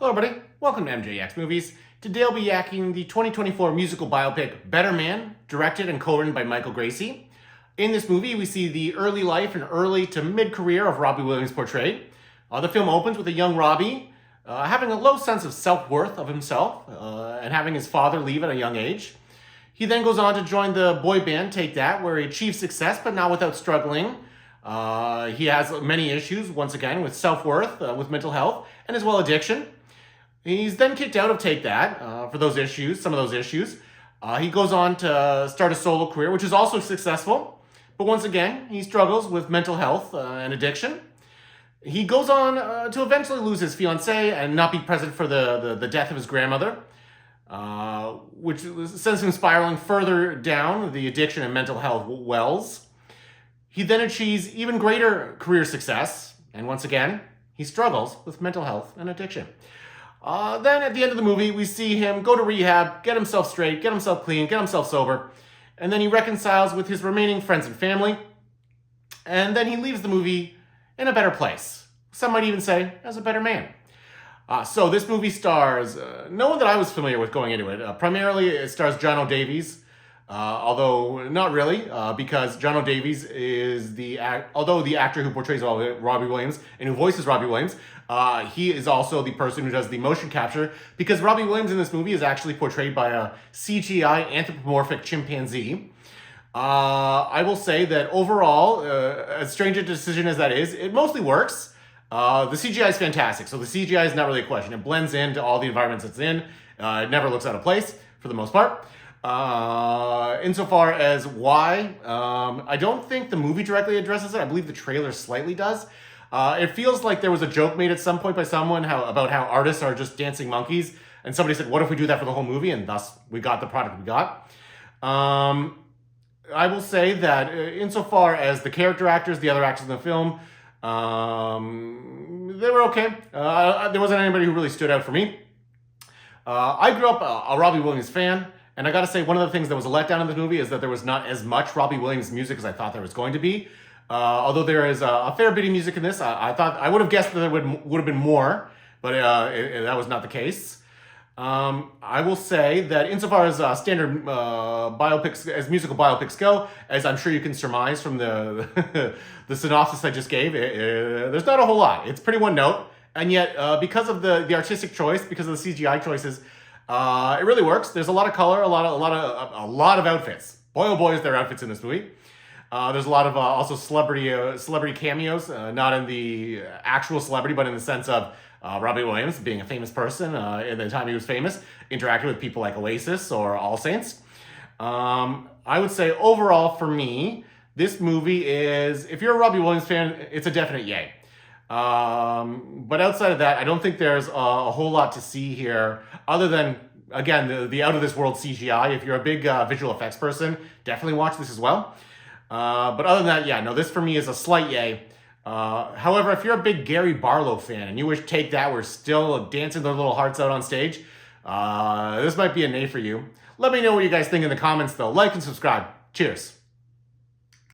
Hello everybody, welcome to MJX Movies. Today I'll be yakking the 2024 musical biopic Better Man, directed and co-written by Michael Gracey. In this movie, we see the early life and early to mid-career of Robbie Williams portrayed. The film opens with a young Robbie having a low sense of self-worth of himself and having his father leave at a young age. He then goes on to join the boy band Take That, where he achieves success, but not without struggling. He has many issues, once again, with self-worth, with mental health, and as well addiction. He's then kicked out of Take That for those issues, some of those issues. He goes on to start a solo career, which is also successful. But once again, he struggles with mental health and addiction. He goes on to eventually lose his fiancée and not be present for the death of his grandmother, which sends him spiraling further down the addiction and mental health wells. He then achieves even greater career success, and once again, he struggles with mental health and addiction. Then at the end of the movie, we see him go to rehab, get himself straight, get himself clean, get himself sober, and then he reconciles with his remaining friends and family, and then he leaves the movie in a better place. Some might even say, as a better man. So this movie stars no one that I was familiar with going into it. Primarily, it stars John O'Davies, although not really, because John O'Davies is although the actor who portrays Robbie Williams and who voices Robbie Williams, he is also the person who does the motion capture, because Robbie Williams in this movie is actually portrayed by a CGI anthropomorphic chimpanzee. I will say that overall, as strange a decision as that is, it mostly works. The CGI is fantastic, so the CGI is not really a question. It blends into all the environments it's in. It never looks out of place, for the most part. Insofar as why, I don't think the movie directly addresses it. I believe the trailer slightly does. It feels like there was a joke made at some point by someone about how artists are just dancing monkeys, and somebody said, what if we do that for the whole movie? And thus, we got the product we got. I will say that insofar as the character actors, the other actors in the film, they were okay. There wasn't anybody who really stood out for me. I grew up a Robbie Williams fan, and I gotta say, one of the things that was a letdown in this movie is that there was not as much Robbie Williams music as I thought there was going to be. Although there is a fair bit of music in this, I would have guessed that there would have been more, but that was not the case. I will say that insofar as standard biopics, as musical biopics go, as I'm sure you can surmise from the the synopsis I just gave, there's not a whole lot. It's pretty one note, and yet because of the artistic choice, because of the CGI choices, it really works. There's a lot of color, a lot of outfits. Boy, oh boy, is there outfits in this movie. There's a lot of also celebrity cameos, not in the actual celebrity, but in the sense of Robbie Williams being a famous person in the time he was famous, interacting with people like Oasis or All Saints. I would say overall for me, this movie is, if you're a Robbie Williams fan, it's a definite yay. But outside of that, I don't think there's a whole lot to see here other than, again, the out-of-this-world CGI. If you're a big visual effects person, definitely watch this as well. But other than that, yeah, no, this for me is a slight yay. However, if you're a big Gary Barlow fan and you wish Take That were still dancing their little hearts out on stage, this might be a nay for you. Let me know what you guys think in the comments, though. Like and subscribe. Cheers.